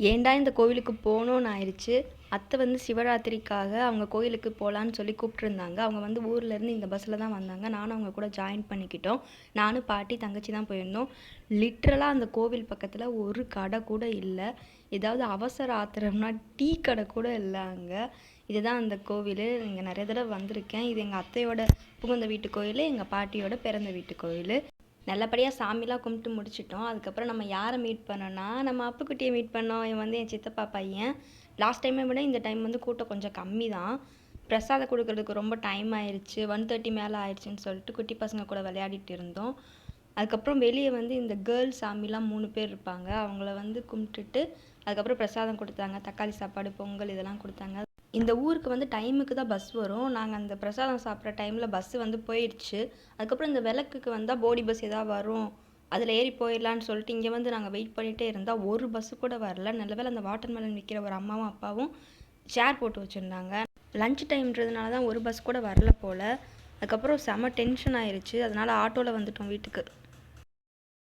ஏன்டா இந்த கோவிலுக்கு போகணும்னு ஆயிடுச்சு. அத்தை வந்து சிவராத்திரிக்காக அவங்க கோயிலுக்கு போகலான்னு சொல்லி கூப்பிட்டுருந்தாங்க. அவங்க வந்து ஊர்லேருந்து இந்த பஸ்ஸில் தான் வந்தாங்க. நானும் அவங்க கூட ஜாயின் பண்ணிக்கிட்டோம். நானும் பாட்டி தங்கச்சி தான் போயிருந்தோம். லிட்ரலாக அந்த கோவில் பக்கத்தில் ஒரு கடை கூட இல்லை. ஏதாவது அவசர ஆத்திரம்னா டீ கடை கூட இல்லை அங்கே. இதுதான் அந்த கோவில். இங்கே நிறைய தடவை வந்திருக்கேன். இது எங்கள் அத்தையோட புகுந்த வீட்டு கோயில், எங்கள் பாட்டியோட பிறந்த வீட்டு கோயில். நல்லபடியாக சாமிலாம் கும்பிட்டு முடிச்சிட்டோம். அதுக்கப்புறம் நம்ம யாரை மீட் பண்ணோன்னா, நம்ம அப்புக்குட்டியை மீட் பண்ணோம். இவன் வந்து என் சித்தப்பா பையன். லாஸ்ட் டைமை விட இந்த டைம் வந்து கூட்டம் கொஞ்சம் கம்மி தான். பிரசாதம் கொடுக்கறதுக்கு ரொம்ப டைம் ஆயிடுச்சு. 1:30 மேலே ஆயிடுச்சுன்னு சொல்லிட்டு குட்டி பசங்க கூட விளையாடிட்டு இருந்தோம். அதுக்கப்புறம் வெளியே வந்து இந்த கேர்ள் சாமிலாம் 3 பேர் இருப்பாங்க. அவங்கள வந்து கும்பிட்டுட்டு அதுக்கப்புறம் பிரசாதம் கொடுத்தாங்க. தக்காளி சாப்பாடு, பொங்கல் இதெல்லாம் கொடுத்தாங்க. இந்த ஊருக்கு வந்து டைமுக்கு தான் பஸ் வரும். நாங்கள் அந்த பிரசாதம் சாப்பிட்ற டைமில் பஸ்ஸு வந்து போயிடுச்சு. அதுக்கப்புறம் இந்த விளக்குக்கு வந்தால் போடி பஸ் எதாவது வரும், அதில் ஏறி போயிடலான்னு சொல்லிட்டு இங்கே வந்து நாங்கள் வெயிட் பண்ணிகிட்டே இருந்தால் ஒரு பஸ்ஸு கூட வரல. நல்ல வேளை அந்த வாட்டர்மெலன் விற்கிற ஒரு அம்மாவும் அப்பாவும் சேர் போட்டு வச்சுருந்தாங்க. லஞ்ச் டைம்ன்றதுனால தான் ஒரு பஸ் கூட வரல போல். அதுக்கப்புறம் செம டென்ஷன் ஆயிடுச்சு. அதனால் ஆட்டோவில் வந்துட்டோம் வீட்டுக்கு.